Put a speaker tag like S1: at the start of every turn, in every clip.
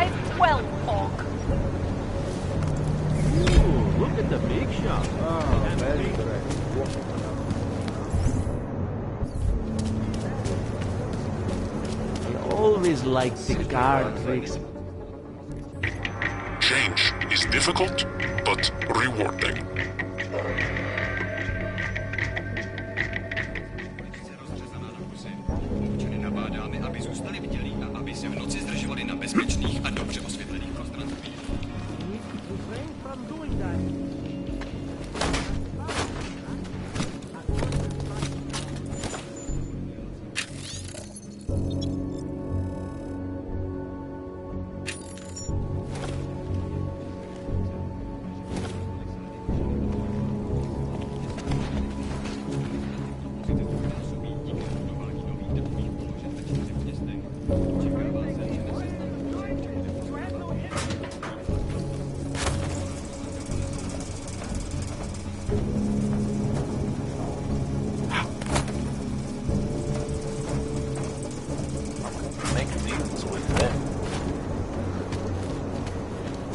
S1: size 12 hog.
S2: Ooh, look at the big shot.
S3: Oh, very correct.
S2: I always like the guard tricks.
S4: Change is difficult, but rewarding.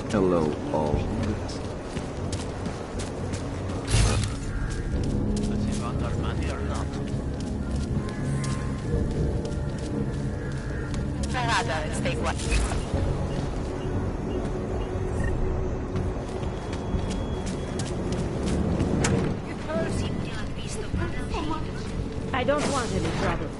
S3: Hello, all.
S2: Does he want our money or not?
S1: Verrada, let's take one.
S5: I don't want any trouble.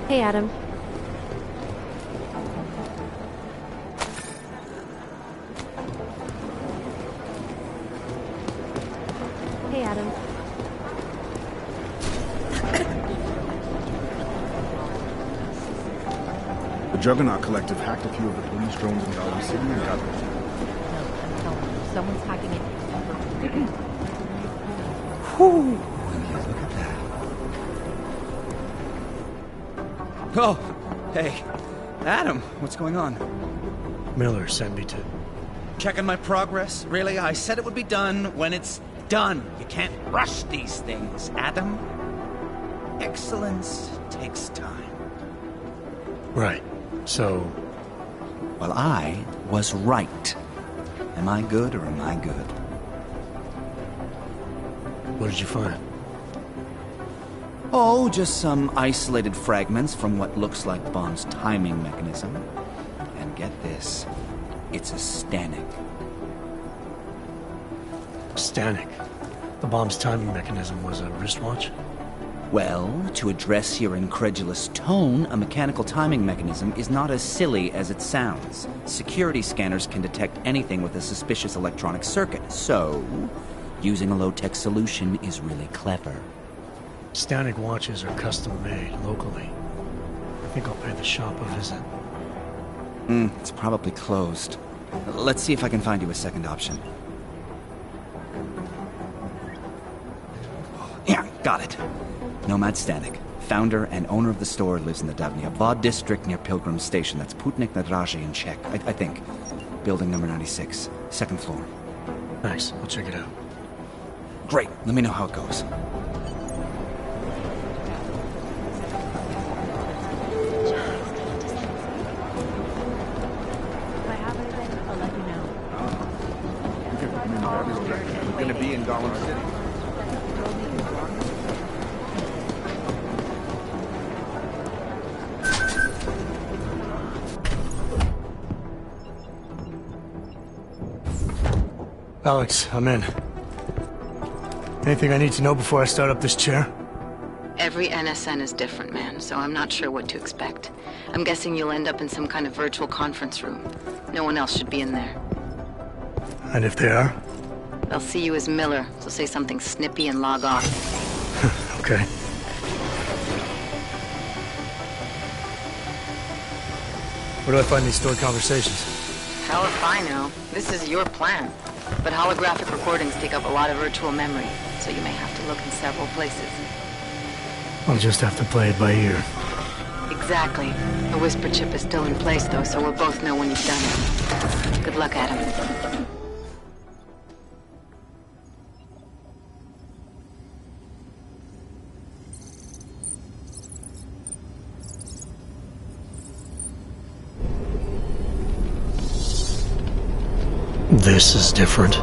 S6: Hey, Adam. Hey, Adam.
S7: The Juggernaut Collective hacked a few of the police drones in Gotham City and got them.
S5: I'm telling you, someone's hacking it.
S3: Whew. Will you look at that? Oh, hey. Adam, what's going on?
S8: Miller sent me to...
S3: Checking my progress? Really? I said it would be done when it's done. You can't rush these things, Adam. Excellence takes time.
S8: Right. So...
S3: Well, I was right. Am I good or am I good?
S8: what did you find?
S3: Oh, just some isolated fragments from what looks like Bomb's timing mechanism. And get this, it's a Stanek.
S8: Stanek. The bomb's timing mechanism was a wristwatch?
S3: Well, to address your incredulous tone, a mechanical timing mechanism is not as silly as it sounds. Security scanners can detect anything with a suspicious electronic circuit, so using a low-tech solution is really clever.
S8: Stanek watches are custom-made locally. I think I'll pay the shop a visit.
S3: It's probably closed. Let's see if I can find you a second option. Yeah, got it. Nomad Stanek, founder and owner of the store, lives in the Davnia Vod district near Pilgrim Station. That's Putnik Nadraji in Czech, I think. Building number 96, second floor.
S8: Nice, I'll check it out.
S3: Great, let me know how it goes.
S5: If I have anything, I'll let you know.
S7: We're gonna be in Gotham City.
S8: Alex, I'm in. Anything I need to know before I start up this chair?
S9: Every NSN is different, man, so I'm not sure what to expect. I'm guessing you'll end up in some kind of virtual conference room. No one else should be in there.
S8: And if they are?
S9: They'll see you as Miller, so say something snippy and log off.
S8: Okay. Where do I find these stored conversations?
S9: Hell if I know. This is your plan. But holographic recordings take up a lot of virtual memory, so you may have to look in several places.
S8: I'll just have to play it by ear.
S9: Exactly. The whisper chip is still in place, though, so we'll both know when you've done it. Good luck, Adam.
S8: This is different.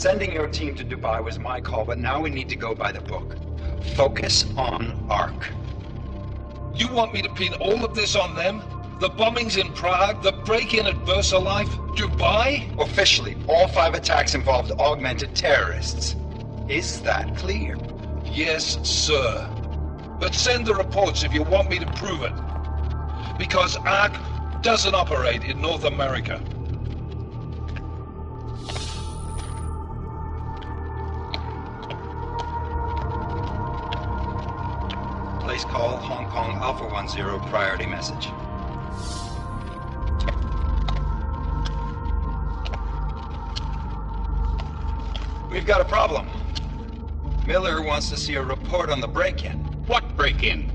S10: Sending your team to Dubai was my call, but now we need to go by the book. Focus on ARC.
S11: You want me to pin all of this on them? The bombings in Prague, the break-in at VersaLife, Dubai?
S10: Officially, all 5 attacks involved augmented terrorists. Is that clear?
S11: Yes, sir. But send the reports if you want me to prove it. Because ARC doesn't operate in North America.
S10: Place call, Hong Kong Alpha 10, priority message. We've got a problem. Miller wants to see a report on the break-in.
S12: What break-in?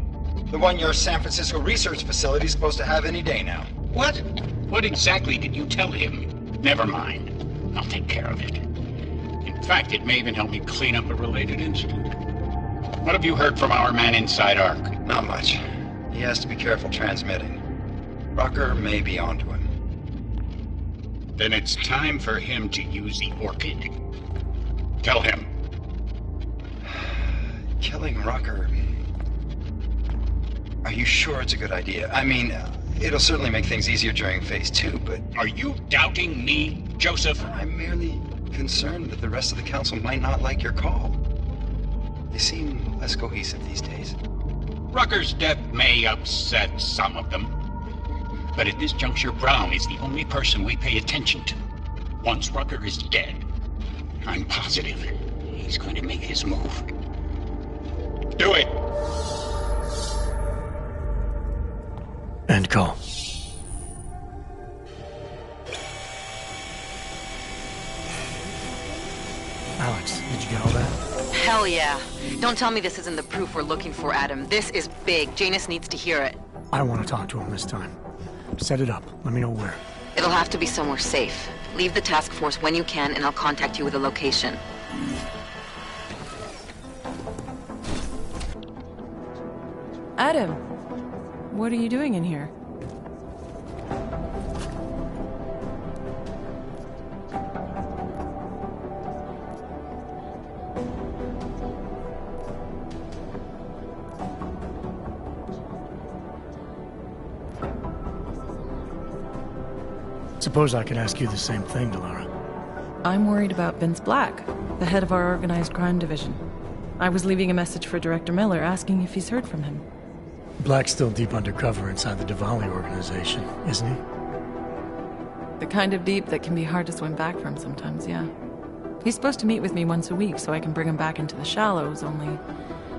S10: The one your San Francisco research facility is supposed to have any day now.
S12: What? What exactly did you tell him? Never mind. I'll take care of it. In fact, it may even help me clean up a related incident. What have you heard from our man inside ARC?
S10: Not much. He has to be careful transmitting. Rucker may be onto him.
S12: Then it's time for him to use the Orchid. Tell him.
S10: Killing Rucker... Are you sure it's a good idea? I mean, it'll certainly make things easier during Phase 2, but...
S12: Are you doubting me, Joseph?
S10: I'm merely concerned that the rest of the Council might not like your call. They seem less cohesive these days.
S12: Rucker's death may upset some of them. But at this juncture, Brown is the only person we pay attention to. Once Rucker is dead, I'm positive he's going to make his move. Do it!
S8: End call. Alex, did you get all that?
S9: Hell yeah. Don't tell me this isn't the proof we're looking for, Adam. This is big. Janus needs to hear it.
S8: I want to talk to him this time. Set it up. Let me know where.
S9: It'll have to be somewhere safe. Leave the task force when you can, and I'll contact you with a location.
S13: Adam, what are you doing in here?
S8: Suppose I could ask you the same thing, Delara.
S13: I'm worried about Vince Black, the head of our organized crime division. I was leaving a message for Director Miller asking if he's heard from him.
S8: Black's still deep undercover inside the Diwali organization, isn't he?
S13: The kind of deep that can be hard to swim back from sometimes, yeah. He's supposed to meet with me once a week so I can bring him back into the shallows, only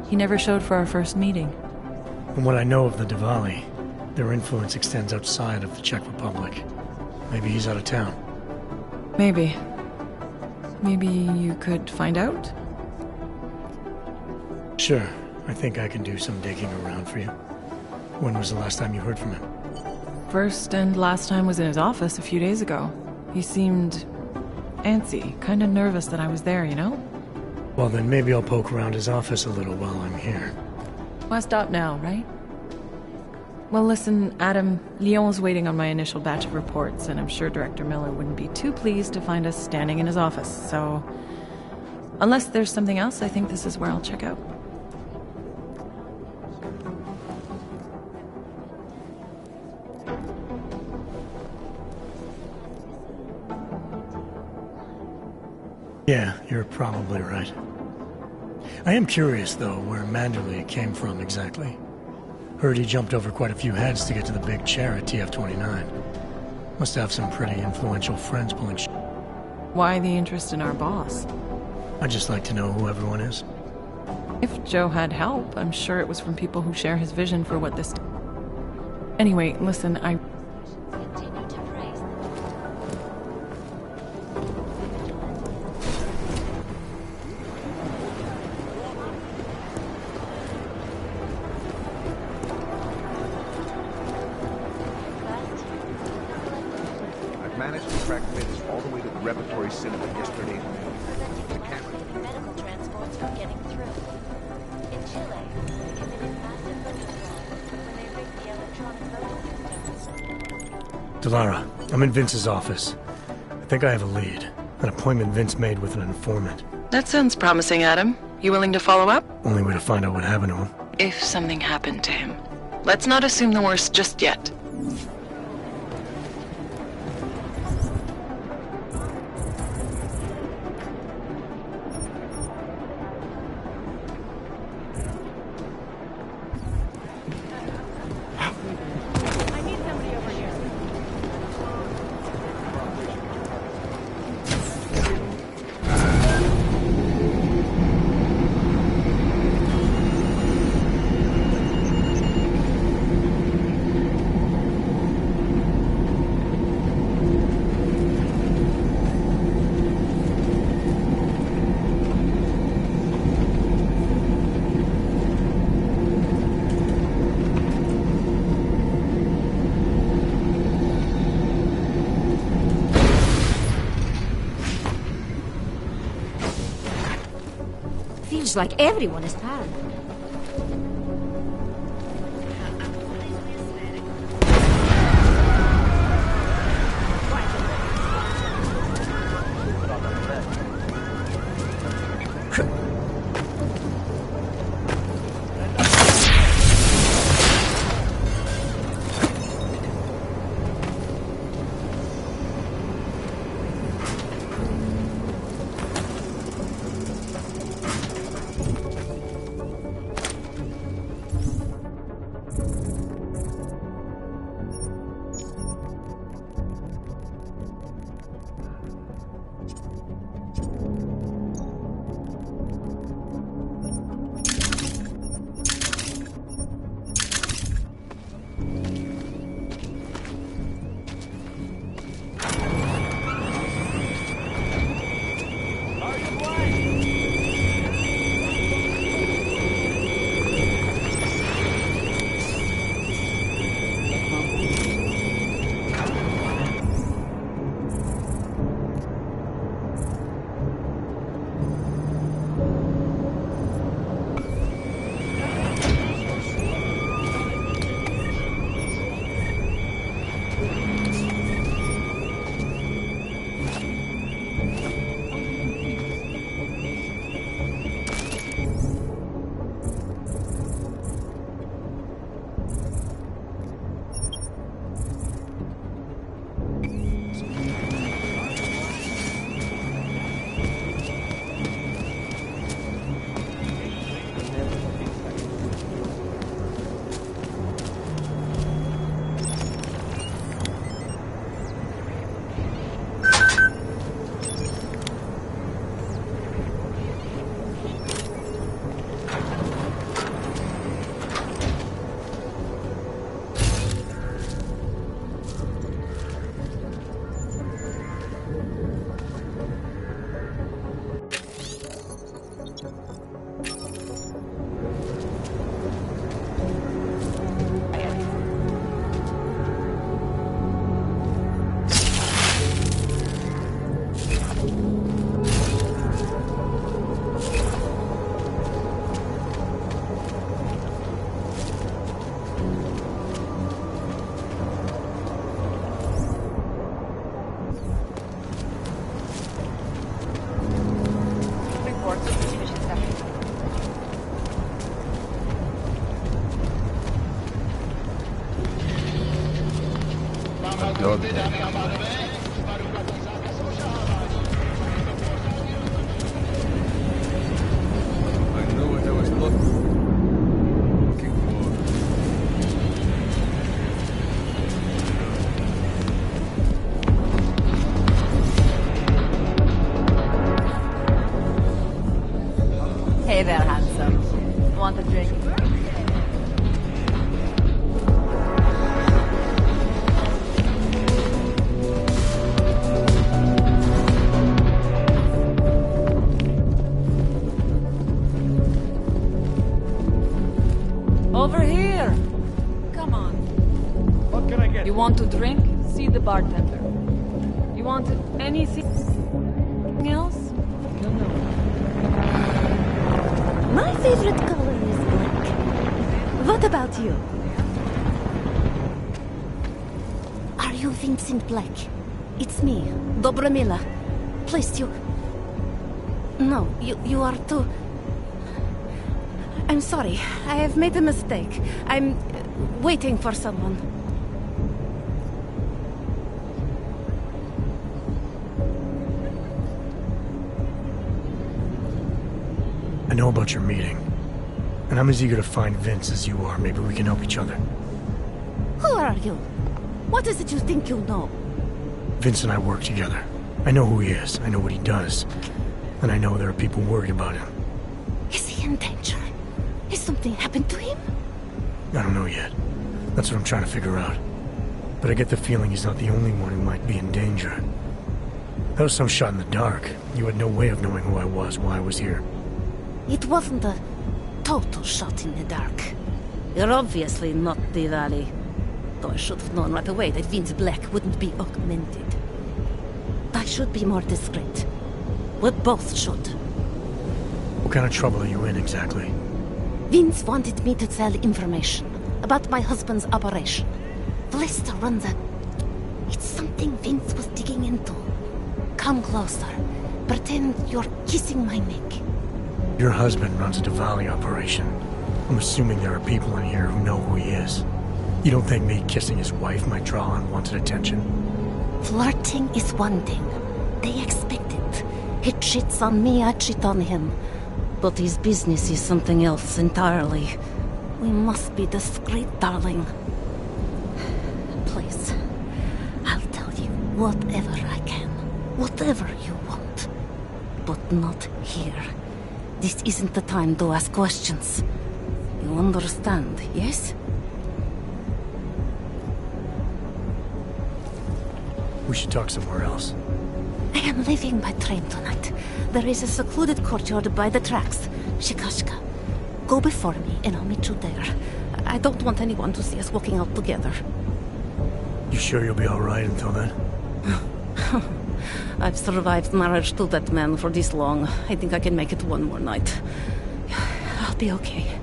S13: he never showed for our first meeting.
S8: From what I know of the Diwali, their influence extends outside of the Czech Republic. Maybe he's out of town.
S13: Maybe. Maybe you could find out?
S8: Sure. I think I can do some digging around for you. When was the last time you heard from him?
S13: First and last time was in his office a few days ago. He seemed antsy, kind of nervous that I was there, you know?
S8: Well, then maybe I'll poke around his office a little while I'm here.
S13: Why stop now, right? Well, listen, Adam, Lyon's waiting on my initial batch of reports, and I'm sure Director Miller wouldn't be too pleased to find us standing in his office, so... Unless there's something else, I think this is where I'll check out.
S8: Yeah, you're probably right. I am curious, though, where Manderley came from exactly. Heard he jumped over quite a few heads to get to the big chair at TF-29. Must have some pretty influential friends pulling sh**.
S13: Why the interest in our boss?
S8: I'd just like to know who everyone is.
S13: If Joe had help, I'm sure it was from people who share his vision for what this... Anyway, listen,
S14: Cinema yesterday at noon. The camera.
S15: Medical transports are getting through. In Chile, they committed massive liquid when they rigged the electronic voting systems.
S8: Delara, I'm in Vince's office. I think I have a lead. An appointment Vince made with an informant.
S13: That sounds promising, Adam. You willing to follow up?
S8: Only way to find out what happened to him.
S13: If something happened to him. Let's not assume the worst just yet.
S5: Feels like everyone is tired.
S1: Hey there, handsome. Want a drink?
S16: Over here! Come on.
S2: What can I get?
S16: You want to drink? See the bartender. You want anything else?
S5: My favorite color is black. What about you? Are you Vincent Black? It's me, Dobromila. Please, you... No, you are too... I'm sorry. I have made a mistake. I'm waiting for someone.
S8: I know about your meeting. And I'm as eager to find Vince as you are. Maybe we can help each other.
S5: Who are you? What is it you think you know?
S8: Vince and I work together. I know who he is. I know what he does. And I know there are people worried about him.
S5: Is he in danger? Has something happened to him?
S8: I don't know yet. That's what I'm trying to figure out. But I get the feeling he's not the only one who might be in danger. That was some shot in the dark. You had no way of knowing who I was, why I was here.
S5: It wasn't a total shot in the dark. You're obviously not the Valley. Though I should have known right away that Vince Black wouldn't be augmented. I should be more discreet. We both should.
S8: What kind of trouble are you in, exactly?
S5: Vince wanted me to tell information about my husband's operation. Vlista runs a... It's something Vince was digging into. Come closer. Pretend you're kissing my neck.
S8: Your husband runs a Diwali operation. I'm assuming there are people in here who know who he is. You don't think me kissing his wife might draw unwanted attention?
S5: Flirting is one thing. They expect it. He cheats on me, I cheat on him. But his business is something else entirely. We must be discreet, darling. Please, I'll tell you whatever I can. Whatever you want. But not here. This isn't the time to ask questions. You understand, yes?
S8: We should talk somewhere else.
S5: I am leaving by train tonight. There is a secluded courtyard by the tracks. Shikashka. Go before me and I'll meet you there. I don't want anyone to see us walking out together.
S8: You sure you'll be alright until then?
S5: I've survived marriage to that man for this long. I think I can make it one more night. I'll be okay.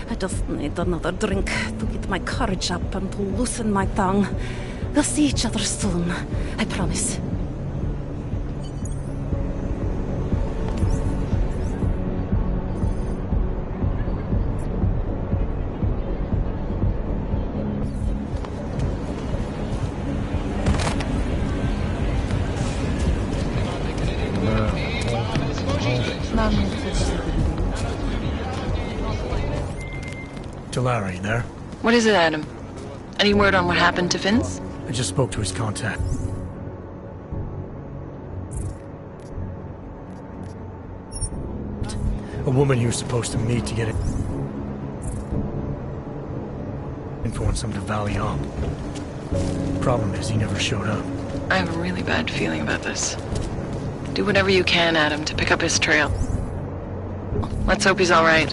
S5: I just need another drink to get my courage up and to loosen my tongue. We'll see each other soon. I promise.
S8: Talara, you there?
S13: What is it, Adam? Any word on what happened to Vince?
S8: I just spoke to his contact. A woman he was supposed to meet to get it. Info on some Diwali op. Problem is, he never showed up.
S13: I have a really bad feeling about this. Do whatever you can, Adam, to pick up his trail. Let's hope he's all right.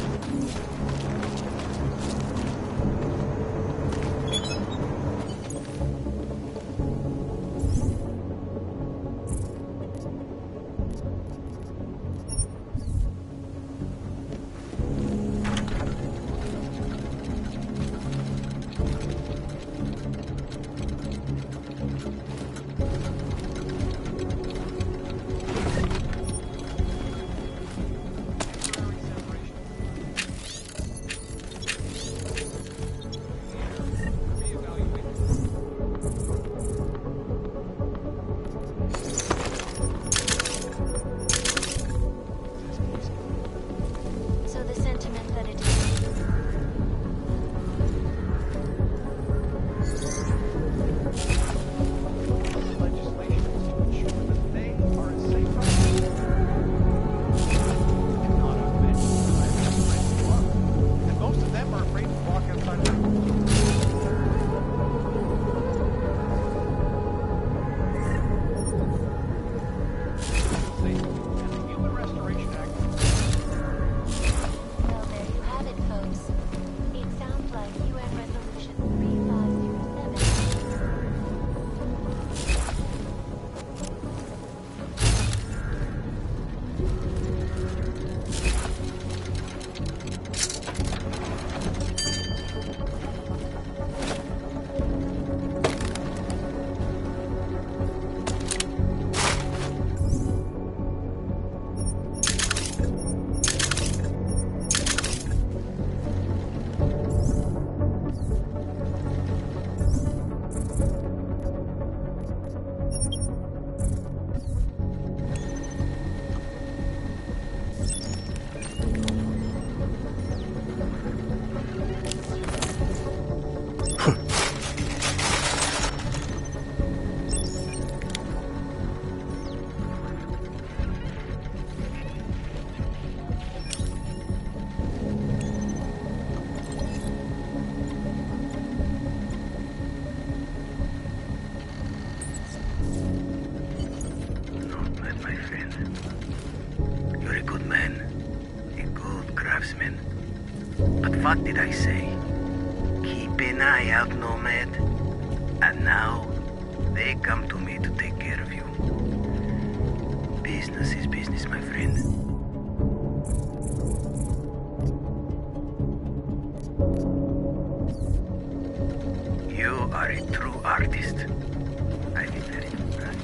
S17: craftsmen. But what did I say? Keep an eye out, Nomad. And now, they come to me to take care of you. Business is business, my friend. You are a true artist. I feel very impressed.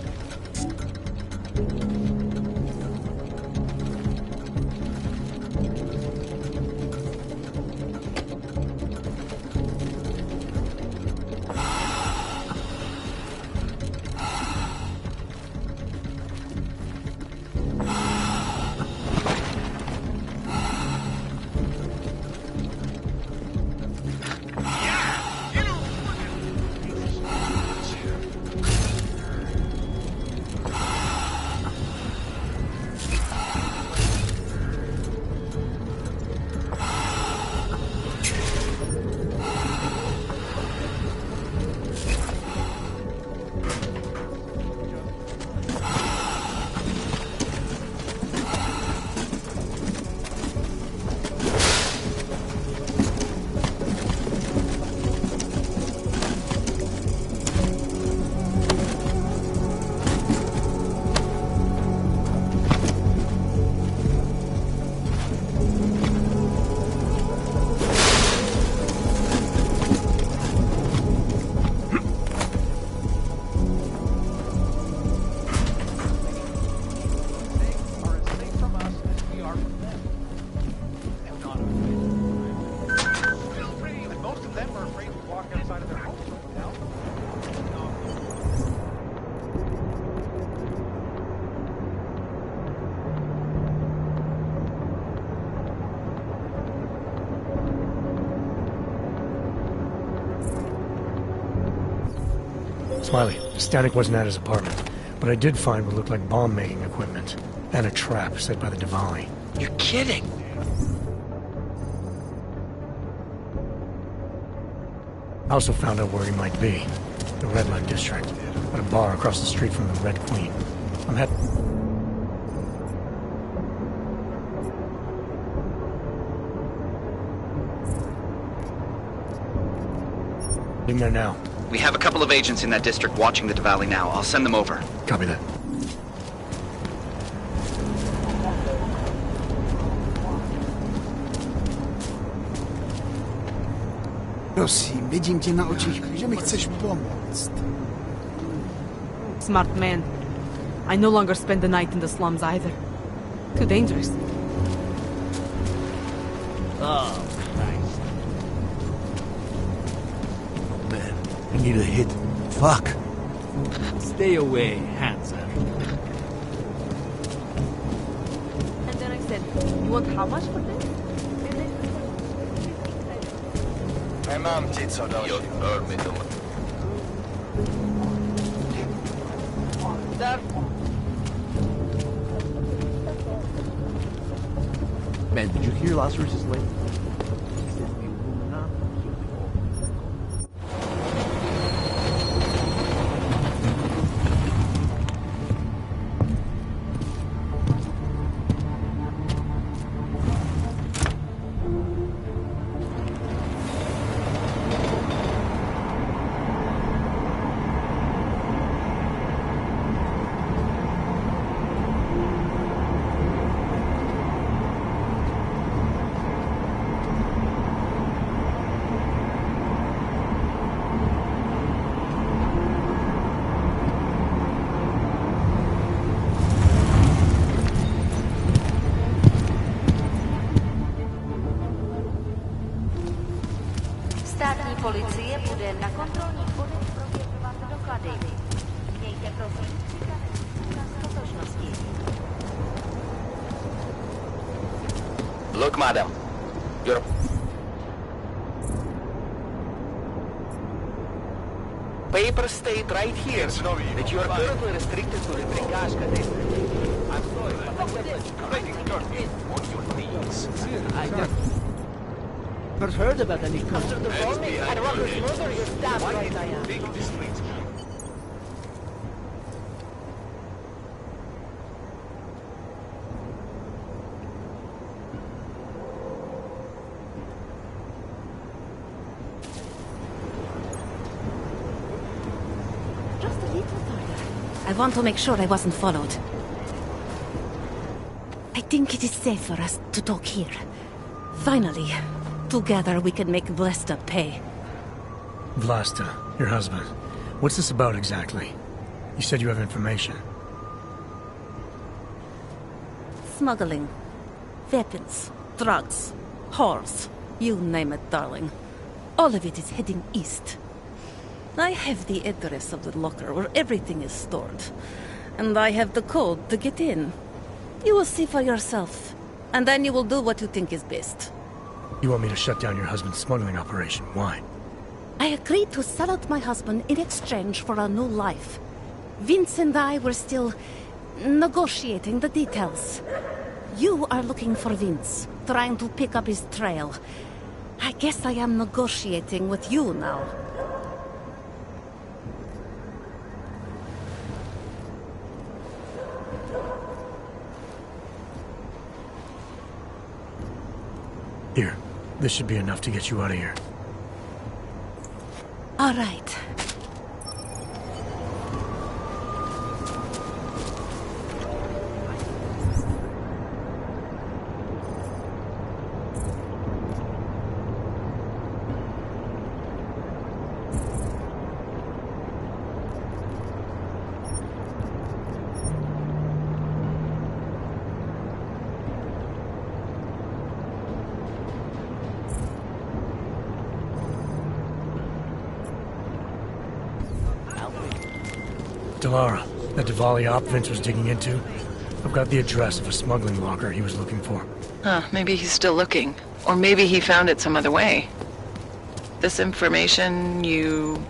S8: Smiley, Static wasn't at his apartment, but I did find what looked like bomb-making equipment and a trap set by the Diwali.
S17: You're kidding!
S8: I also found out where he might be. The Red Light District, at a bar across the street from the Red Queen. I'm heading there now.
S3: We have a couple of agents in that district watching the Diwali now. I'll send them over.
S8: Copy that.
S7: Prosím, vidím tě na očích, že mi chceš pomoct.
S16: Smart man. I no longer spend the night in the slums either. Too dangerous.
S14: Oh, Christ.
S7: Man, I need a hit. Fuck.
S14: Stay away, handsome.
S16: And then I said, you want how much for this?
S10: Nemám ti co další.
S14: Man, did you hear Lazarus's latest?
S15: Státní policie bude na kontrolních bodech prověřovat doklady. Mějte prosím příkaz totožnosti.
S17: Look, madam. Your papers state right here that you are currently restricted to the Prikashka district. I'm sorry, but I definitely on your knees.
S14: I never heard about any custom.
S17: The morning and Robert's murder, you're stabbed right now.
S5: I want to make sure I wasn't followed. I think it is safe for us to talk here. Finally, together we can make Vlasta pay.
S8: Vlasta, your husband. What's this about exactly? You said you have information.
S5: Smuggling. Weapons. Drugs. Whores. You name it, darling. All of it is heading east. I have the address of the locker where everything is stored. And I have the code to get in. You will see for yourself. And then you will do what you think is best.
S8: You want me to shut down your husband's smuggling operation. Why?
S5: I agreed to sell out my husband in exchange for a new life. Vince and I were still negotiating the details. You are looking for Vince, trying to pick up his trail. I guess I am negotiating with you now.
S8: Here, this should be enough to get you out of here.
S5: All right.
S8: Delara, that Diwali op Vince was digging into, I've got the address of a smuggling locker he was looking for.
S9: Maybe he's still looking. Or maybe he found it some other way. This information, you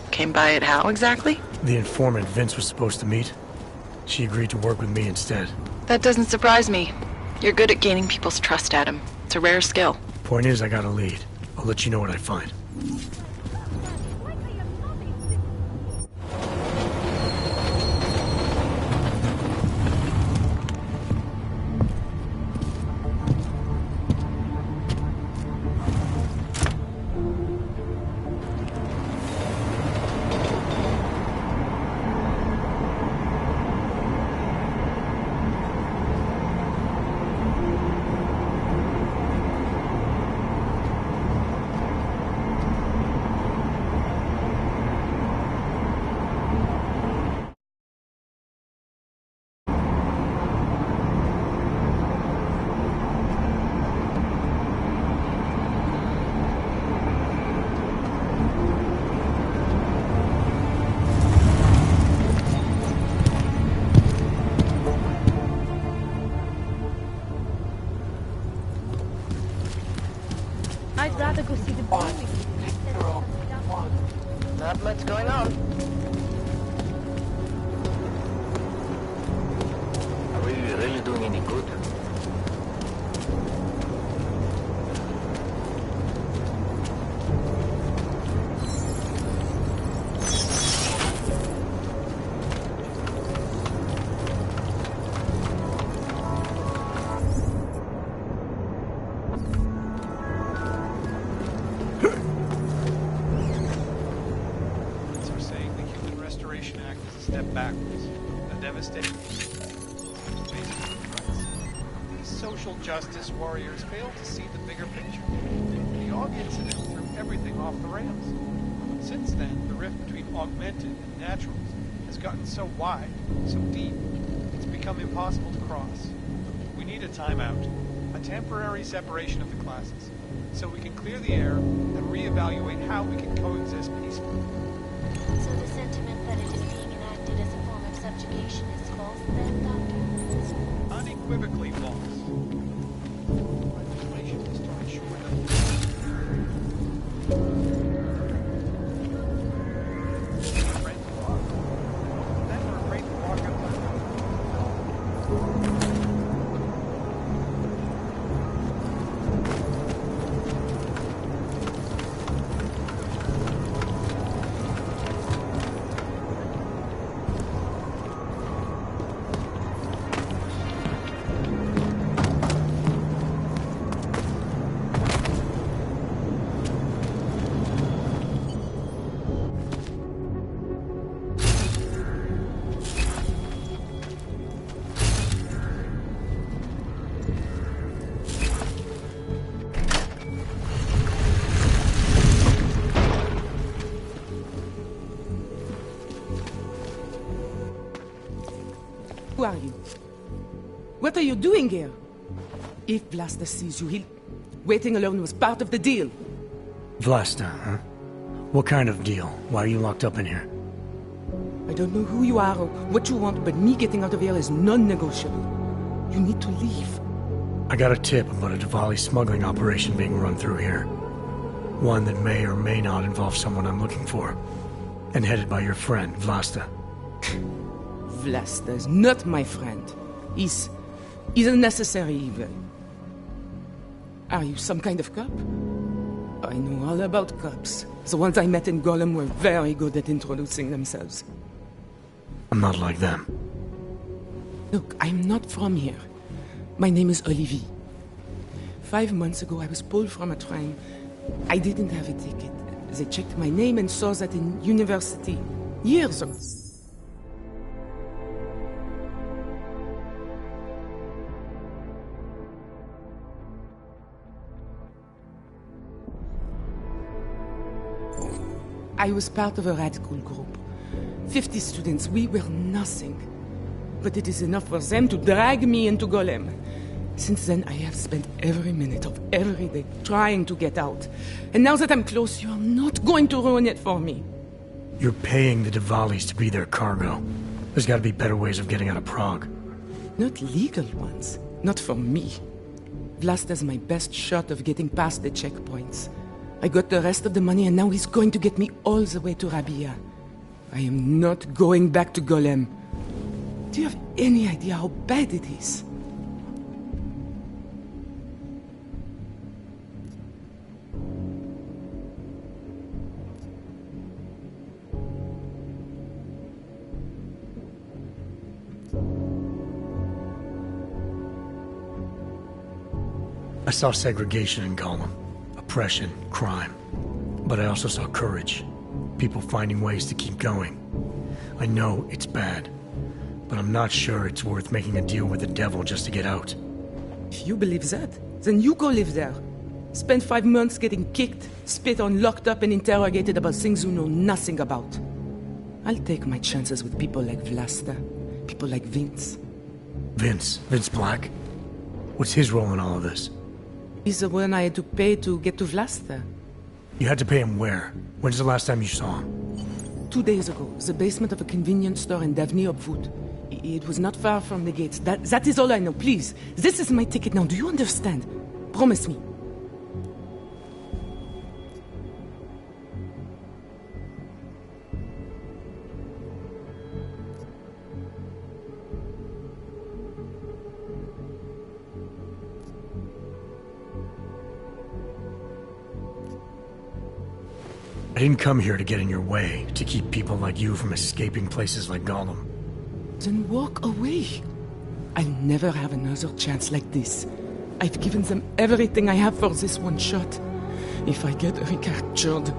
S9: came by it how exactly?
S8: The informant Vince was supposed to meet. She agreed to work with me instead.
S9: That doesn't surprise me. You're good at gaining people's trust, Adam. It's a rare skill.
S8: Point is, I got a lead. I'll let you know what I find.
S16: I'd rather go see the boy.
S17: Not much going on. Are we really doing any good?
S2: backwards. A devastating These social justice warriors fail to see the bigger picture. The Og incident threw everything off the rails. Since then, the rift between augmented and naturals has gotten so wide, so deep, it's become impossible to cross. We need a timeout, a temporary separation of the classes, so we can clear the air and reevaluate how we can coexist peacefully.
S15: So the sentiment that it is being enacted as a form of subjugation is false then, Doctor?
S2: Unequivocally false. Legislation is to ensure
S18: Who are you? What are you doing here? If Vlasta sees you, he'll... Waiting alone was part of the deal.
S8: Vlasta, huh? What kind of deal? Why are you locked up in here?
S18: I don't know who you are or what you want, but me getting out of here is non-negotiable. You need to leave.
S8: I got a tip about a Diwali smuggling operation being run through here. One that may or may not involve someone I'm looking for. And headed by your friend, Vlasta.
S18: Vlasta is not my friend. He's a necessary evil. Are you some kind of cop? I know all about cops. The ones I met in Golem were very good at introducing themselves.
S8: I'm not like them.
S18: Look, I'm not from here. My name is Olivier. 5 months ago, I was pulled from a train. I didn't have a ticket. They checked my name and saw that in university. Years ago. I was part of a radical group. 50 students, we were nothing. But it is enough for them to drag me into Golem. Since then, I have spent every minute of every day trying to get out. And now that I'm close, you are not going to ruin it for me.
S8: You're paying the Diwalis to be their cargo. There's gotta be better ways of getting out of Prague.
S18: Not legal ones. Not for me. Vlasta's my best shot of getting past the checkpoints. I got the rest of the money and now he's going to get me all the way to Rabia. I am not going back to Golem. Do you have any idea how bad it is?
S8: I saw segregation in Golem. Oppression, crime. But I also saw courage. People finding ways to keep going. I know it's bad, but I'm not sure it's worth making a deal with the devil just to get out.
S18: If you believe that, then you go live there. Spend 5 months getting kicked, spit on, locked up and interrogated about things you know nothing about. I'll take my chances with people like Vlasta, people like Vince.
S8: Vince Black? What's his role in all of this?
S18: He's the one I had to pay to get to Vlasta.
S8: You had to pay him where? When's the last time you saw him?
S18: 2 days ago, the basement of a convenience store in Davni Obwood. It was not far from the gates. That is all I know, please. This is my ticket now, do you understand? Promise me.
S8: I didn't come here to get in your way, to keep people like you from escaping places like Golem.
S18: Then walk away. I'll never have another chance like this. I've given them everything I have for this one shot. If I get recaptured...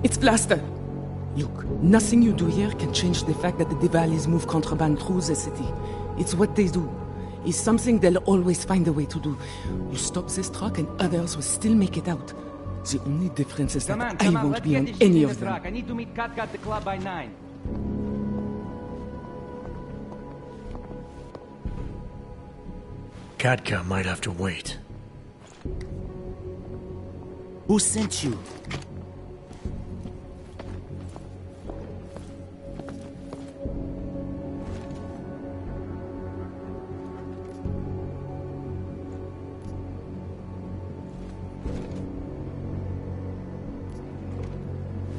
S18: It's Vlasta. Look, nothing you do here can change the fact that the Diwalis move contraband through the city. It's what they do. It's something they'll always find a way to do. You stop this truck and others will still make it out. The only difference is that I won't be on any of them.
S17: I need to meet Katka at the club by 9.
S8: Katka might have to wait.
S17: Who sent you?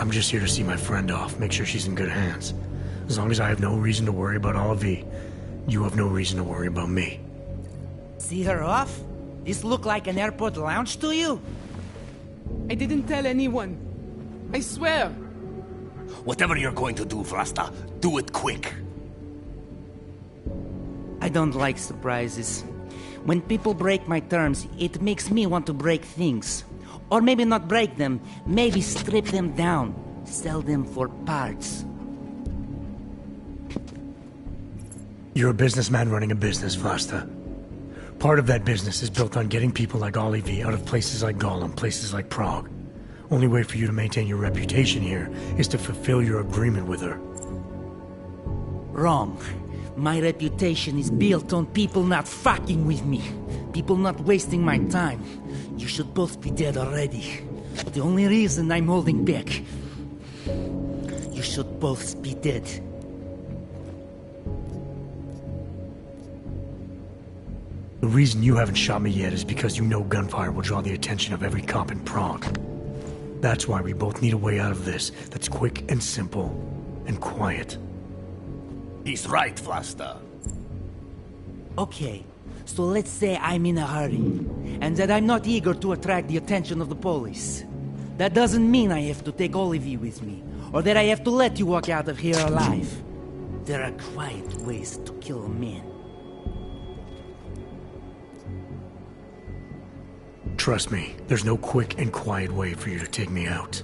S8: I'm just here to see my friend off, make sure she's in good hands. As long as I have no reason to worry about Olivier, you have no reason to worry about me.
S17: See her off? This look like an airport lounge to you?
S18: I didn't tell anyone. I swear.
S17: Whatever you're going to do, Vlasta, do it quick. I don't like surprises. When people break my terms, it makes me want to break things. Or maybe not break them, maybe strip them down, sell them for parts.
S8: You're a businessman running a business, Vlasta. Part of that business is built on getting people like Olivier out of places like Golem, places like Prague. Only way for you to maintain your reputation here is to fulfill your agreement with her.
S17: Wrong. My reputation is built on people not fucking with me. People not wasting my time. You should both be dead already. The only reason I'm holding back. You should both be dead.
S8: The reason you haven't shot me yet is because you know gunfire will draw the attention of every cop in Prague. That's why we both need a way out of this that's quick and simple and quiet.
S19: He's right, Vlasta.
S17: Okay, so let's say I'm in a hurry, and that I'm not eager to attract the attention of the police. That doesn't mean I have to take all of you with me, or that I have to let you walk out of here alive. There are quiet ways to kill a man.
S8: Trust me, there's no quick and quiet way for you to take me out.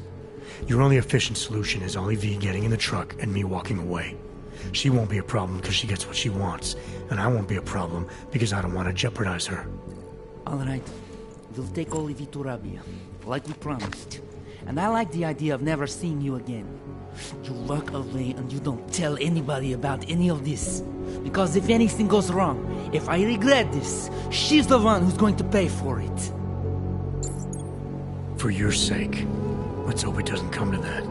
S8: Your only efficient solution is Ollie V getting in the truck and me walking away. She won't be a problem because she gets what she wants, and I won't be a problem because I don't want to jeopardize her.
S17: All right, we'll take Olivia to Rabia, like we promised. And I like the idea of never seeing you again. You walk away and you don't tell anybody about any of this. Because if anything goes wrong, if I regret this, she's the one who's going to pay for it.
S8: For your sake, let's hope it doesn't come to that.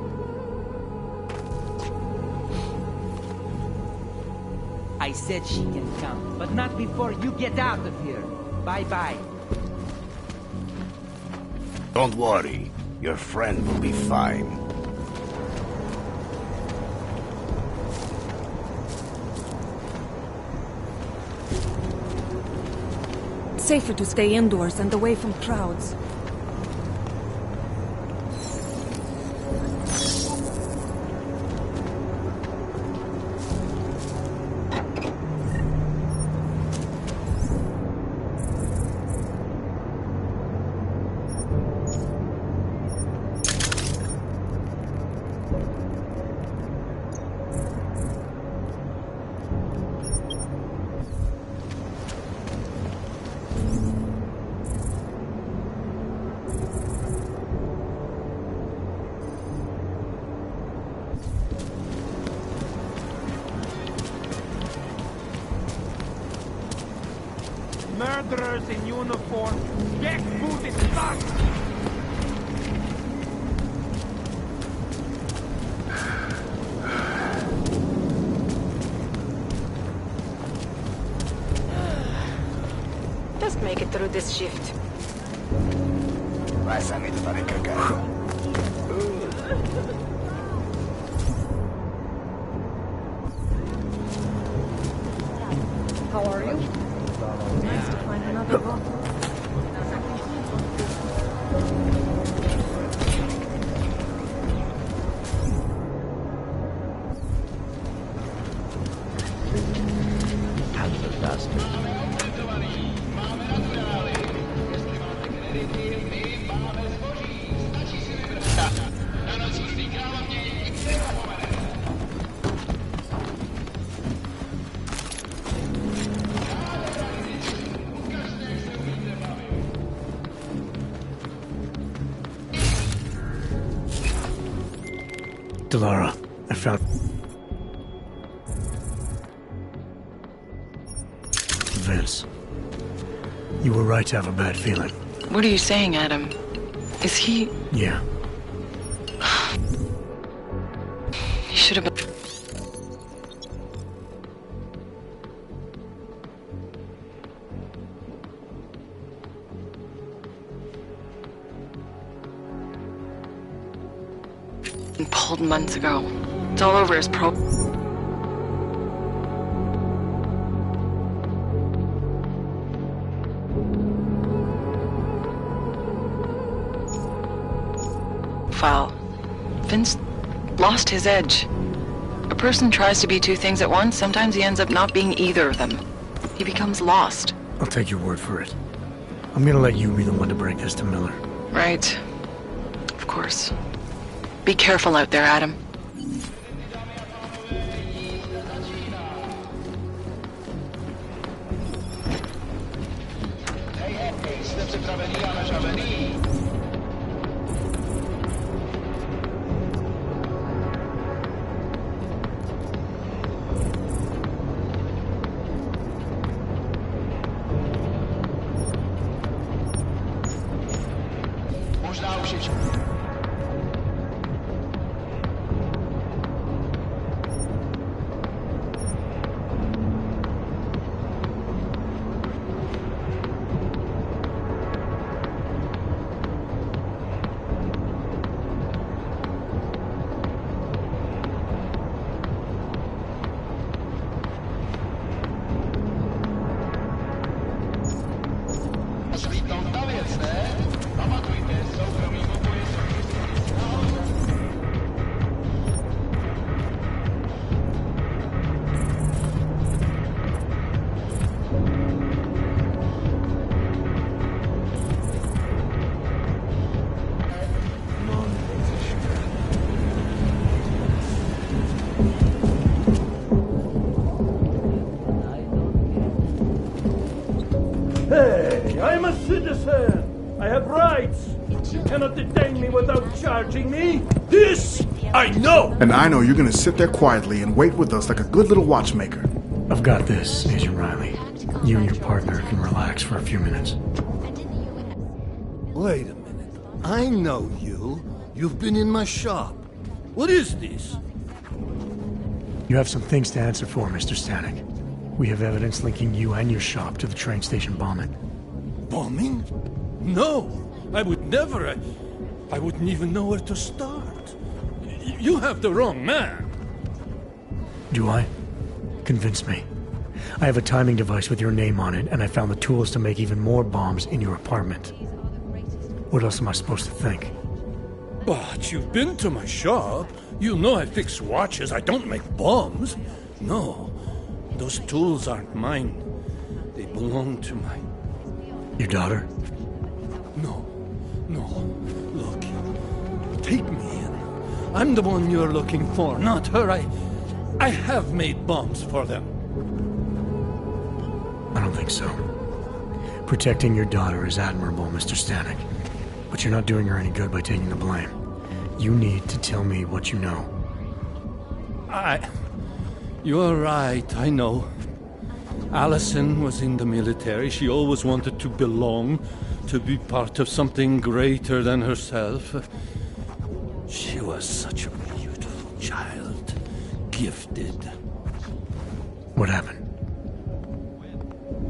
S17: I said she can come, but not before you get out of here. Bye-bye.
S19: Don't worry. Your friend will be fine.
S16: Safer to stay indoors and away from crowds.
S14: Murderers in uniform, jackbooted thugs!
S5: Just make it through this shift.
S19: Vas a mettere a cagare.
S16: How are you? Nice to find another one.
S8: Delara, I found... Vince. You were right to have a bad feeling.
S9: What are you saying, Adam? Is he...
S8: Yeah.
S9: He should have been... pulled months ago. It's all over his pro... file. Vince lost his edge. A person tries to be two things at once, sometimes he ends up not being either of them. He becomes lost.
S8: I'll take your word for it. I'm gonna let you be the one to break this to Miller.
S9: Right. Of course. Be careful out there, Adam.
S11: musisz?
S20: Hey, I'm a citizen. I have rights. You cannot detain me without charging me. This I know.
S7: And I know you're gonna sit there quietly and wait with us like a good little watchmaker.
S8: I've got this, Agent Riley. You and your partner can relax for a few minutes.
S20: Wait a minute. I know you. You've been in my shop. What is this?
S8: You have some things to answer for, Mr. Stanek. We have evidence linking you and your shop to the train station bombing.
S20: Bombing? No, I would never. I wouldn't even know where to start. You have the wrong man.
S8: Do I? Convince me. I have a timing device with your name on it, and I found the tools to make even more bombs in your apartment. What else am I supposed to think?
S20: But you've been to my shop. You know I fix watches. I don't make bombs. No, those tools aren't mine. They belong to my...
S8: Your daughter?
S20: No. Look, take me in. I'm the one you're looking for, not her. I have made bombs for them.
S8: I don't think so. Protecting your daughter is admirable, Mr. Stanek. But you're not doing her any good by taking the blame. You need to tell me what you know.
S20: You're right, I know. Allison was in the military. She always wanted to belong, to be part of something greater than herself. She was such a beautiful child. Gifted.
S8: What happened?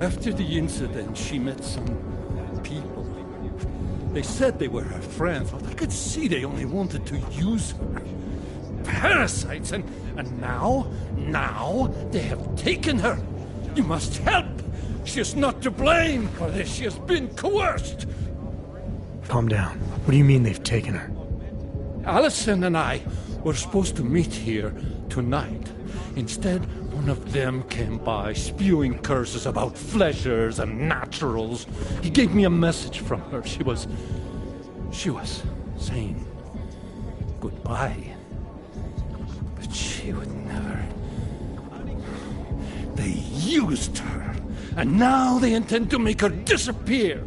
S20: After the incident, she met some people. They said they were her friends, but I could see they only wanted to use her. Parasites, and now they have taken her. You must help. She is not to blame for this. She has been coerced.
S8: Calm down. What do you mean they've taken her?
S20: Allison and I were supposed to meet here tonight. Instead, one of them came by, spewing curses about fleshers and naturals. He gave me a message from her. She was saying goodbye. But she would never. They used her, and now they intend to make her disappear.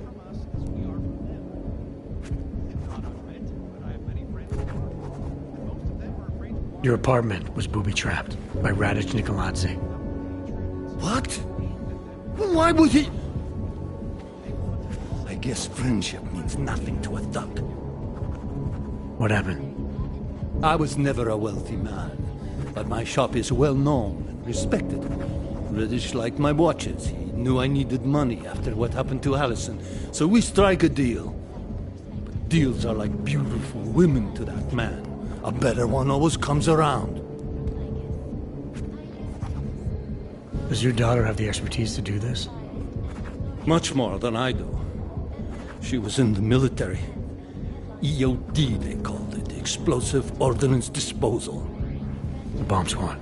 S8: Your apartment was booby-trapped by Radic Nikoladze.
S20: What? Why would he? I guess friendship means nothing to a thug.
S8: What happened?
S20: I was never a wealthy man, but my shop is well known and respected. Radic liked my watches. He knew I needed money after what happened to Allison, so we strike a deal. But deals are like beautiful women to that man. A better one always comes around.
S8: Does your daughter have the expertise to do this?
S20: Much more than I do. She was in the military. EOD, they called it. Explosive Ordnance Disposal.
S8: The bomb squad?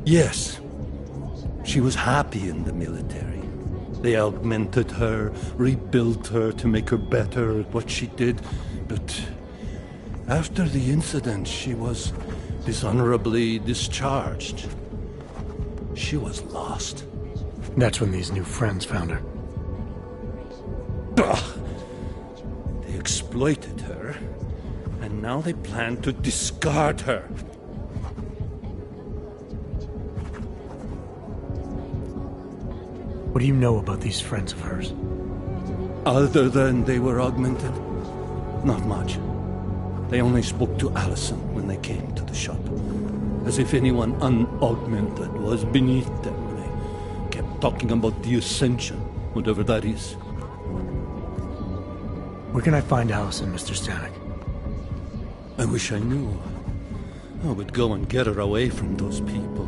S20: Yes. She was happy in the military. They augmented her, rebuilt her to make her better at what she did. But after the incident, she was dishonorably discharged. She was lost.
S8: That's when these new friends found her.
S20: Ugh. They exploited her, and now they plan to discard her.
S8: What do you know about these friends of hers?
S20: Other than they were augmented? Not much. They only spoke to Allison when they came to the shop. As if anyone unaugmented was beneath them. They kept talking about the Ascension, whatever that is.
S8: Where can I find Allison, Mr. Stanek?
S20: I wish I knew. I would go and get her away from those people.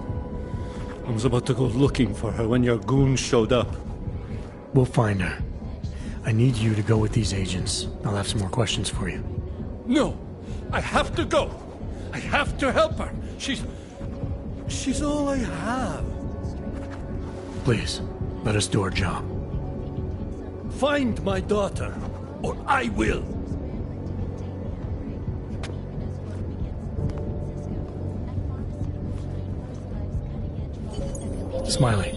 S20: I was about to go looking for her when your goons showed up.
S8: We'll find her. I need you to go with these agents. I'll have some more questions for you.
S20: No! I have to go! I have to help her! She's all I have.
S8: Please, let us do our job.
S20: Find my daughter, or I will!
S8: Smiley.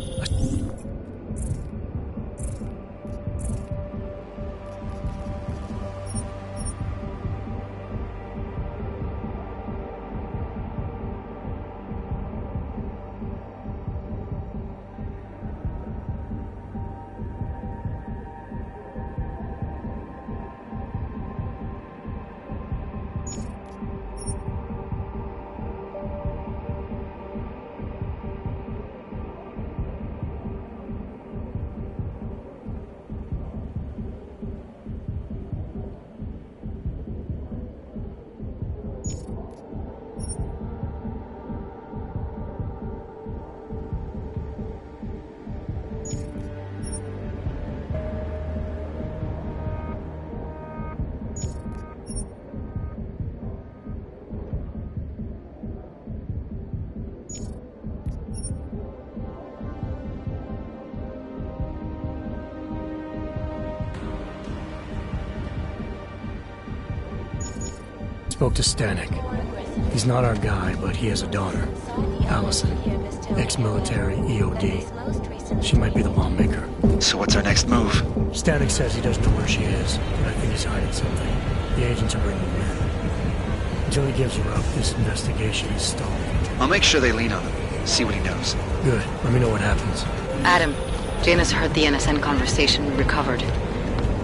S8: Spoke to Stanek. He's not our guy, but he has a daughter, Allison, ex-military EOD. She might be the bomb maker.
S10: So what's our next move?
S8: Stanek says he doesn't know where she is, but I think he's hiding something. The agents are bringing him in. Until he gives her up, this investigation is stalled.
S10: I'll make sure they lean on him. See what he knows.
S8: Good. Let me know what happens.
S9: Adam, Janus heard the NSN conversation we recovered.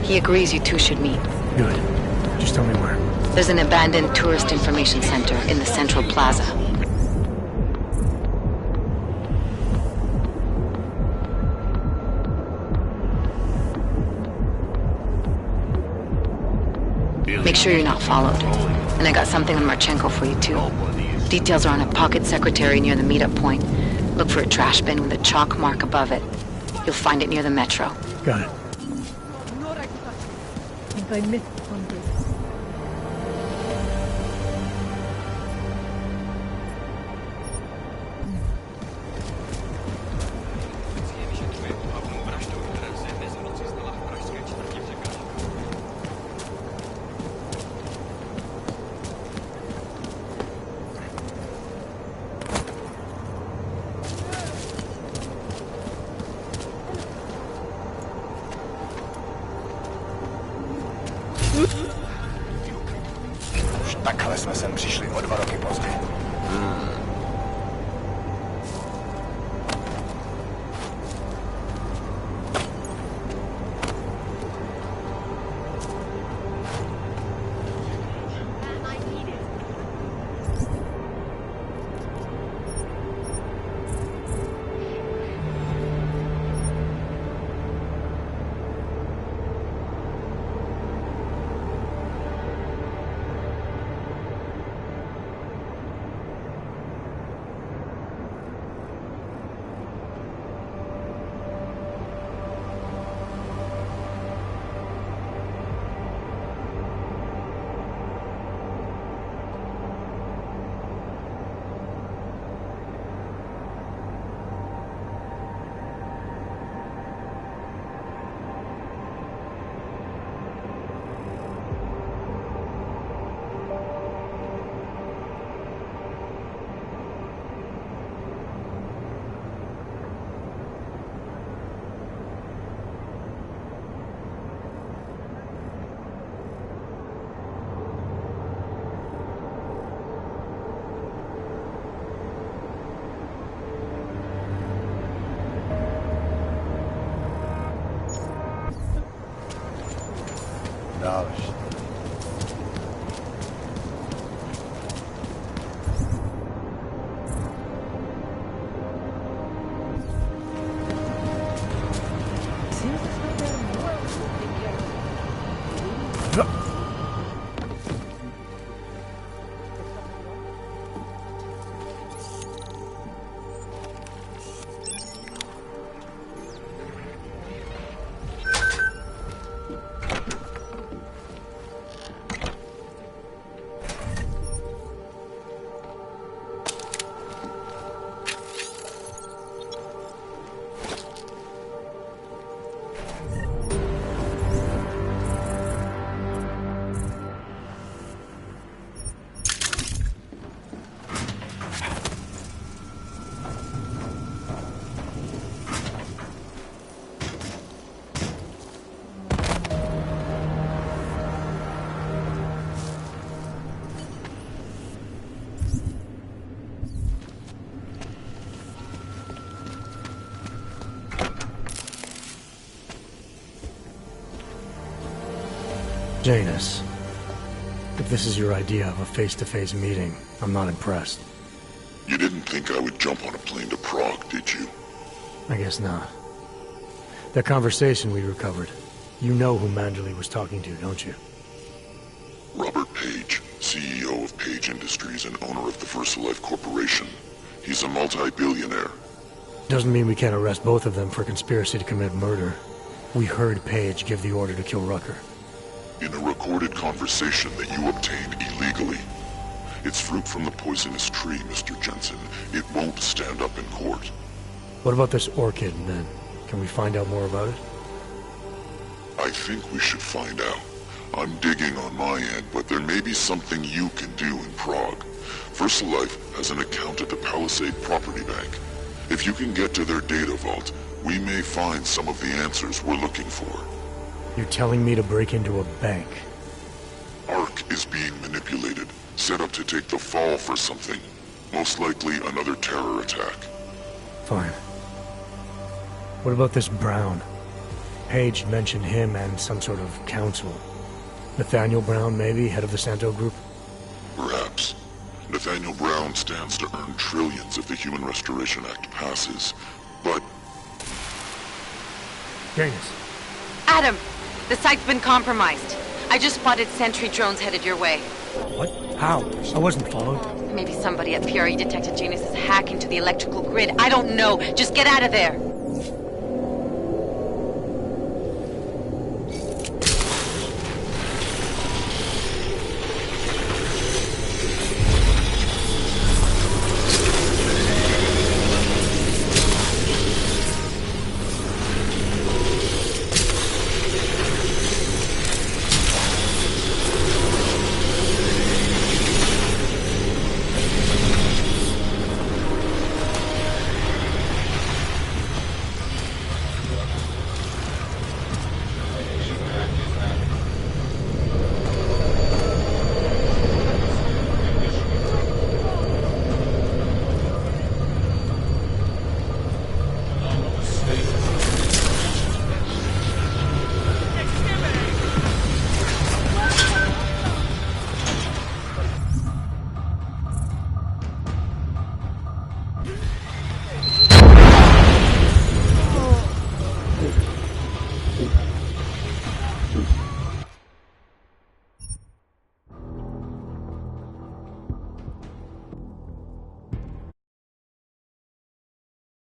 S9: He agrees you two should meet.
S8: Good. Just tell me where.
S9: There's an abandoned tourist information center in the Central Plaza. Make sure you're not followed. And I got something on Marchenko for you too. Details are on a pocket secretary near the meetup point. Look for a trash bin with a chalk mark above it. You'll find it near the metro.
S8: Got it.
S16: I think I missed something.
S19: Takhle jsme sem přišli o 2 roky později.
S8: Janus, if this is your idea of a face-to-face meeting, I'm not impressed.
S4: You didn't think I would jump on a plane to Prague, did you?
S8: I guess not. That conversation we recovered, you know who Manderley was talking to, don't you?
S4: Robert Page, CEO of Page Industries and owner of the VersaLife Corporation. He's a multi-billionaire.
S8: Doesn't mean we can't arrest both of them for conspiracy to commit murder. We heard Page give the order to kill Rucker.
S4: In a recorded conversation that you obtained illegally. It's fruit from the poisonous tree, Mr. Jensen. It won't stand up in court.
S8: What about this orchid, then? Can we find out more about it?
S4: I think we should find out. I'm digging on my end, but there may be something you can do in Prague. VersaLife has an account at the Palisade Property Bank. If you can get to their data vault, we may find some of the answers we're looking for.
S8: You're telling me to break into a bank?
S4: ARC is being manipulated, set up to take the fall for something. Most likely another terror attack.
S8: Fine. What about this Brown? Page mentioned him and some sort of council. Nathaniel Brown, maybe, head of the Santo Group?
S4: Perhaps. Nathaniel Brown stands to earn trillions if the Human Restoration Act passes, but...
S8: Janus.
S9: Adam! The site's been compromised. I just spotted sentry drones headed your way.
S8: What? How? I wasn't followed.
S9: Maybe somebody at PRE detected Janus's hack into the electrical grid. I don't know. Just get out of there.